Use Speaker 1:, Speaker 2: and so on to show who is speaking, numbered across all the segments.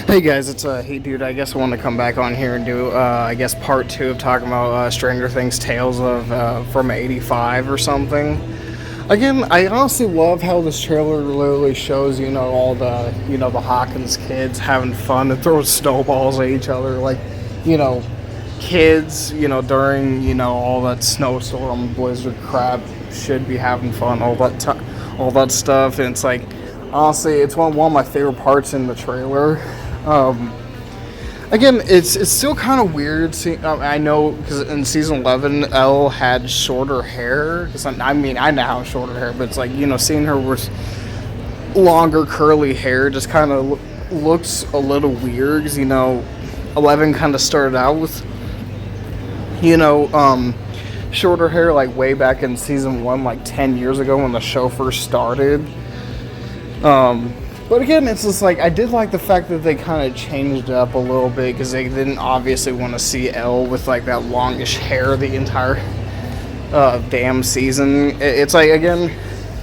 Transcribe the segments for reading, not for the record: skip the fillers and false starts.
Speaker 1: Hey guys, it's Hey Dude. I guess I want to come back on here and do I guess part two of talking about Stranger Things Tales of from '85 or something. Again, I honestly love how this trailer literally shows all the the Hawkins kids having fun and throwing snowballs at each other, like you know kids during all that snowstorm blizzard crap should be having fun, all that stuff. And it's like, honestly, it's one of my favorite parts in the trailer. um, Again, it's still kind of weird. I know because in season 11, Elle had shorter hair. Cause I mean, I now have shorter hair, but it's like seeing her with longer curly hair just kind of looks a little weird. Because 11 kind of started out with shorter hair like way back in season 1, like 10 years ago when the show first started. But again, it's just like I did like the fact that they kind of changed it up a little bit because they didn't obviously want to see Elle with like that longish hair the entire damn season. It's like, again,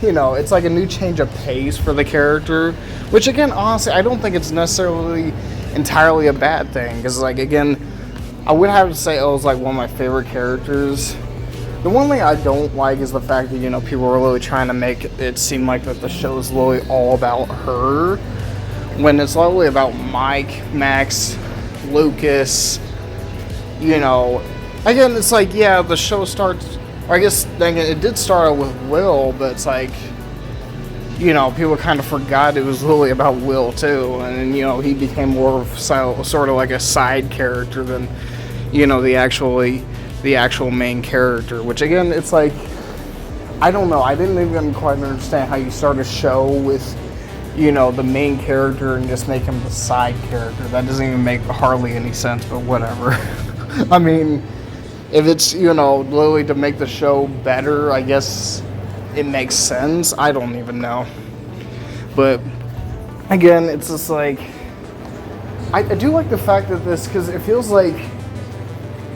Speaker 1: it's like a new change of pace for the character, which again, honestly, I don't think it's necessarily entirely a bad thing because, like, again, I would have to say Elle's like one of my favorite characters. The one thing I don't like is the fact that, people are really trying to make it seem like that the show is literally all about her, when it's literally about Mike, Max, Lucas, Again, it's like, yeah, the show starts, or I guess, dang it did start out with Will, but it's like, people kind of forgot it was literally about Will, too, and, he became more of sort of like a side character than, the actual main character, which again, it's like, I don't know, I didn't even quite understand how you start a show with, the main character and just make him the side character. That doesn't even make hardly any sense, but whatever. I mean, if it's, literally to make the show better, I guess it makes sense. I don't even know. But again, it's just like, I do like the fact that this, because it feels like,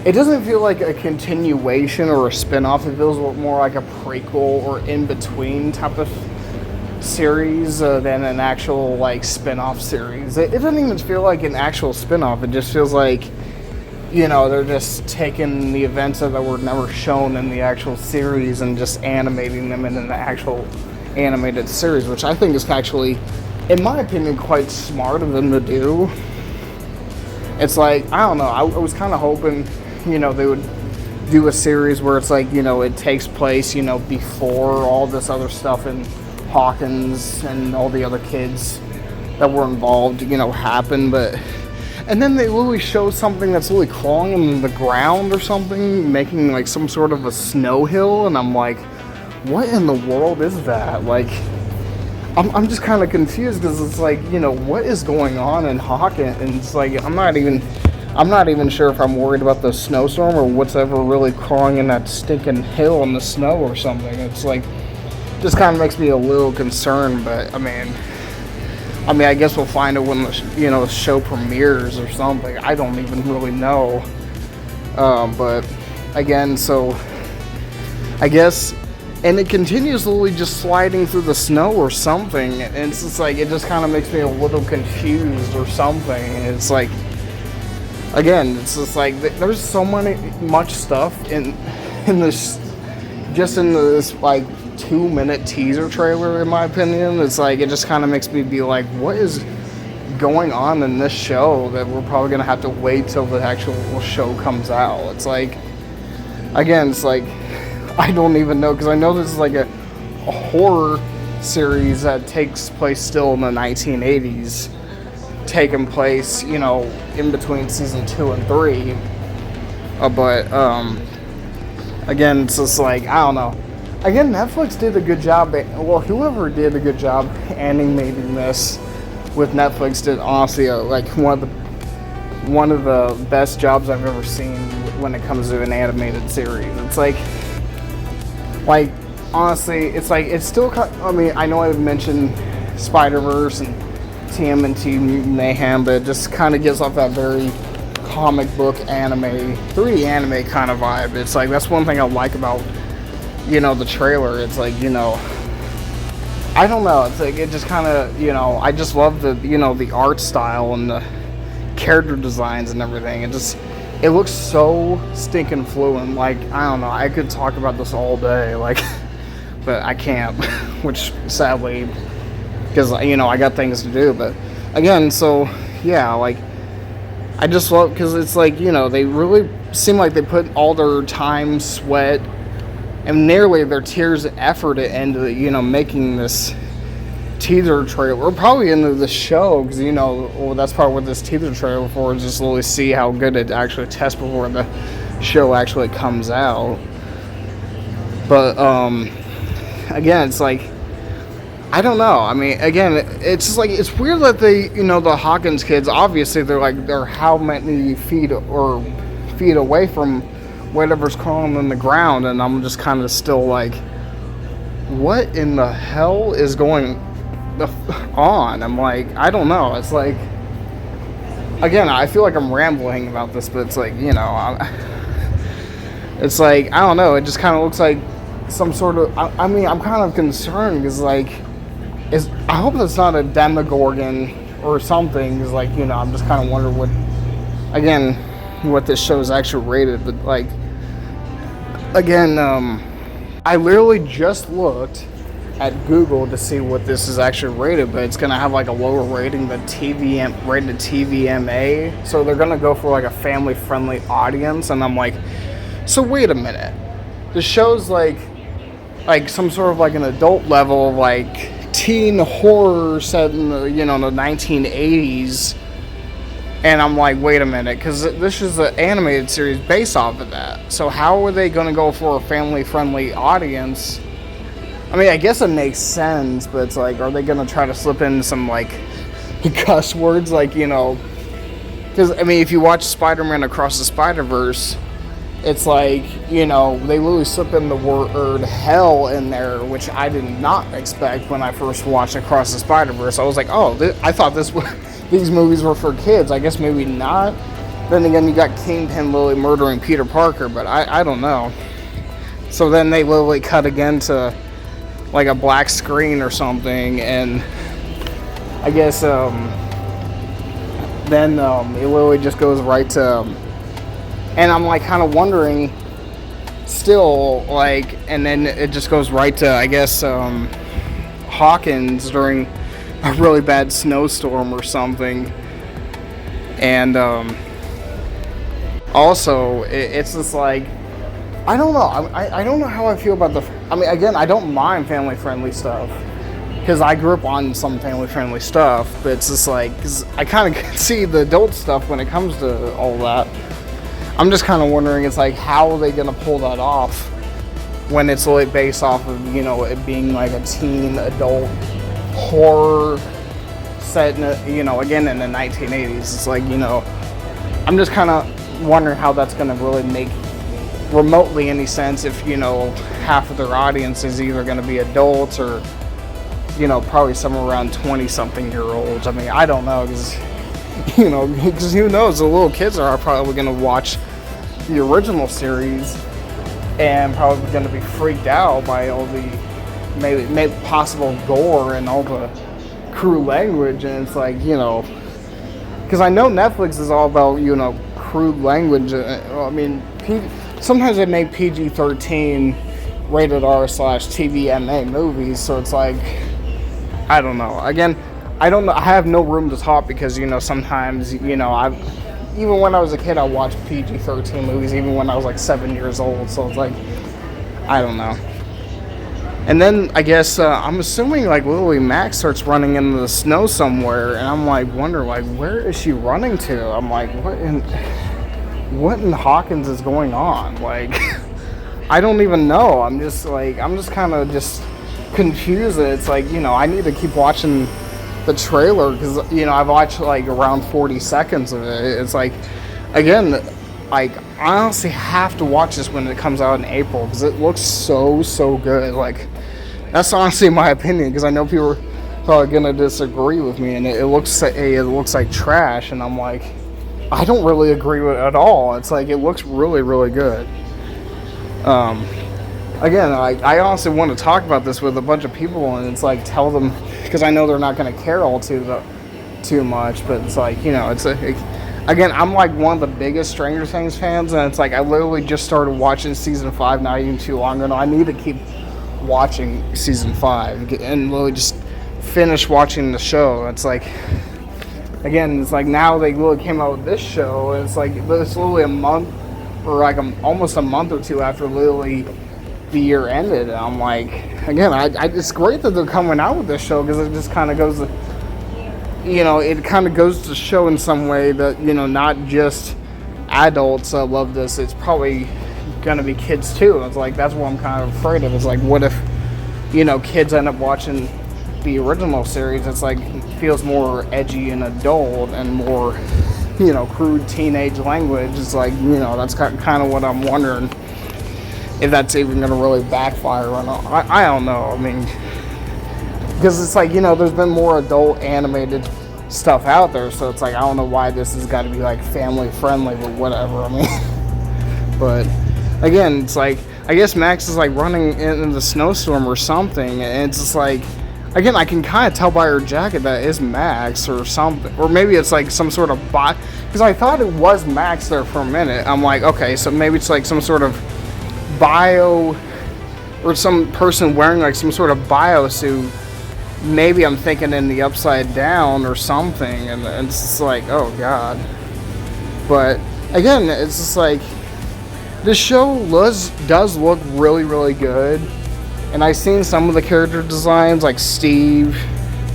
Speaker 1: it doesn't feel like a continuation or a spin-off. It feels more like a prequel or in-between type of series than an actual, like, spin-off series. It doesn't even feel like an actual spin-off. It just feels like, they're just taking the events that were never shown in the actual series and just animating them in an actual animated series, which I think is actually, in my opinion, quite smart of them to do. It's like, I don't know, I was kind of hoping they would do a series where it's like, it takes place, before all this other stuff and Hawkins and all the other kids that were involved, happen. But, and then they literally show something that's literally crawling in the ground or something, making like some sort of a snow hill. And I'm like, what in the world is that? Like, I'm just kind of confused because it's like, what is going on in Hawkins? And it's like, I'm not even sure if I'm worried about the snowstorm or what's ever really crawling in that stinking hill in the snow or something. It's like, just kind of makes me a little concerned. But I mean, I guess we'll find it when the show premieres or something. I don't even really know. But again, so I guess. And it continues literally just sliding through the snow or something. And it's just like, it just kind of makes me a little confused or something. And it's like, again, it's just like, there's so much stuff in this, just in this like 2-minute teaser trailer, in my opinion. It's like, it just kind of makes me be like, what is going on in this show that we're probably going to have to wait till the actual show comes out? It's like, again, it's like, I don't even know, because I know this is like a horror series that takes place still in the 1980s, taking place, in between season 2 and 3. But again, it's just like, I don't know. Again, Netflix did a good job. Well, whoever did a good job animating this with Netflix did honestly like one of the best jobs I've ever seen when it comes to an animated series. It's like, honestly, it's like, it's still, I mean, I know I've mentioned Spider-Verse and TMNT Mutant Mayhem, but it just kind of gives off that very comic book anime, 3D anime kind of vibe. It's like, that's one thing I like about, the trailer. It's like, I don't know, it's like, it just kind of, I just love the, the art style and the, character designs and everything. It looks so stinking fluent. Like, I don't know, I could talk about this all day, like, but I can't, which sadly, because, you know, I got things to do. But again, so yeah, like, I just love, because it's like, you know, they really seem like they put all their time, sweat, and nearly their tears and effort into, you know, making this teaser trailer, or probably into the show, because, you know, well, that's probably what this teaser trailer for, is just really see how good it actually tests before the show actually comes out. But again, it's like, I don't know. I mean, again, it's just like, it's weird that they, you know, the Hawkins kids, obviously they're how many feet away from whatever's crawling in the ground, and I'm just kind of still like, what in the hell is going on? I'm like, I don't know. It's like, again, I feel like I'm rambling about this, but it's like, you know, it's like, I don't know. It just kind of looks like some sort of, I mean, I'm kind of concerned because, like, I hope it's not a Demogorgon or something, because, like, you know, I'm just kind of wondering what this show is actually rated. But, like, again, I literally just looked at Google to see what this is actually rated, but it's going to have, like, a lower rating than rated TVMA, so they're going to go for, like, a family-friendly audience, and I'm like, so wait a minute, the show's, like some sort of, like, an adult level, like, teen horror set in the, you know, the 1980s, and I'm like, wait a minute, because this is an animated series based off of that, so how are they going to go for a family-friendly audience? I mean, I guess it makes sense, but it's like, are they going to try to slip in some, like, cuss words, like, you know, because, I mean, if you watch Spider-Man Across the Spider-Verse, it's like, you know, they literally slip in the word hell in there, which I did not expect when I first watched Across the Spider-Verse. I was like, oh, I thought these movies were for kids. I guess maybe not. Then again, you got Kingpin literally murdering Peter Parker, but I don't know. So then they literally cut again to, like, a black screen or something, and I guess then it literally just goes right to, and I'm like kind of wondering still, like, and then it just goes right to, I guess, Hawkins during a really bad snowstorm or something, and also it's just like, I don't know. I don't know how I feel about I mean, again, I don't mind family-friendly stuff, because I grew up on some family-friendly stuff, but it's just like, cause I kind of see the adult stuff when it comes to all that. I'm just kind of wondering, it's like, how are they going to pull that off when it's like based off of, you know, it being like a teen adult horror set in a, you know, again in the 1980s. It's like, you know, I'm just kind of wondering how that's going to really make remotely any sense if, you know, half of their audience is either going to be adults or, you know, probably somewhere around 20-something-year-olds. I mean, I don't know, because, you know, because who knows, the little kids are probably going to watch the original series and probably going to be freaked out by all the maybe possible gore and all the crude language, and it's like, you know, because I know Netflix is all about, you know, crude language. I mean, sometimes they make PG-13 rated R/TVMA movies, so it's like, I don't know. Again, I don't know. I have no room to talk because, you know, sometimes, you know, even when I was a kid, I watched PG-13 movies, even when I was like 7 years old. So it's like, I don't know. And then I guess I'm assuming like Lily Mack starts running into the snow somewhere, and I'm like wonder like, where is she running to? I'm like, what in Hawkins is going on? Like, I don't even know. I'm just kind of just confused. It's like, you know, I need to keep watching the trailer because, you know, I've watched like around 40 seconds of it. It's like, again, like, I honestly have to watch this when it comes out in April because it looks so good. Like, that's honestly my opinion, because I know people are probably gonna disagree with me, and it looks like trash, and I'm like, I don't really agree with it at all. It's like, it looks really good. Again, I honestly want to talk about this with a bunch of people, and it's like, tell them, because I know they're not going to care all too much, but it's like, you know, again, I'm like one of the biggest Stranger Things fans, and it's like I literally just started watching season 5 not even too long ago. I need to keep watching season 5 and literally just finish watching the show. It's like, again, it's like now they literally came out with this show, and it's like it's literally a month or like almost a month or two after literally the year ended. And I'm like, again, it's great that they're coming out with this show, because it just kind of goes to, it kind of goes to show in some way that, not just adults love this. It's probably gonna be kids too. It's like, that's what I'm kind of afraid of. It's like, what if, kids end up watching the original series? It's like, it feels more edgy and adult and more, crude teenage language. It's like, that's kind of what I'm wondering, if that's even gonna really backfire or not. I don't know. I mean, because it's like, there's been more adult animated stuff out there, so it's like, I don't know why this has got to be like family friendly, but whatever. I mean, but again, it's like, I guess Max is like running in the snowstorm or something, and it's just like, again, I can kind of tell by her jacket that is Max or something, or maybe it's like some sort of bot, because I thought it was Max there for a minute. I'm like, okay, so maybe it's like some sort of bio, or some person wearing like some sort of bio suit. Maybe I'm thinking in the Upside Down or something, and it's just like, oh god. But again, it's just like, this show does look really, really good, and I've seen some of the character designs, like Steve,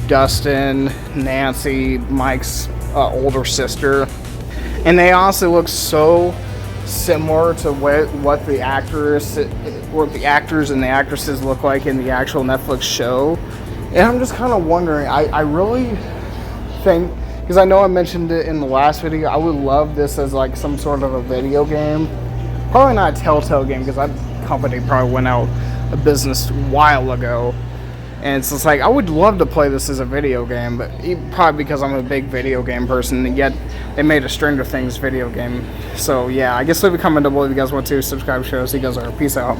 Speaker 1: Dustin, Nancy, Mike's older sister, and they honestly look so similar to what the actors and the actresses look like in the actual Netflix show. And I'm just kind of wondering, I really think, because I know I mentioned it in the last video, I would love this as like some sort of a video game. Probably not a Telltale game, because that company probably went out of business a while ago. And it's just like, I would love to play this as a video game, but probably because I'm a big video game person, and yet they made a Stranger Things video game. So yeah, I guess leave a comment down below if you guys want to. Subscribe, share, see you guys later. Peace out.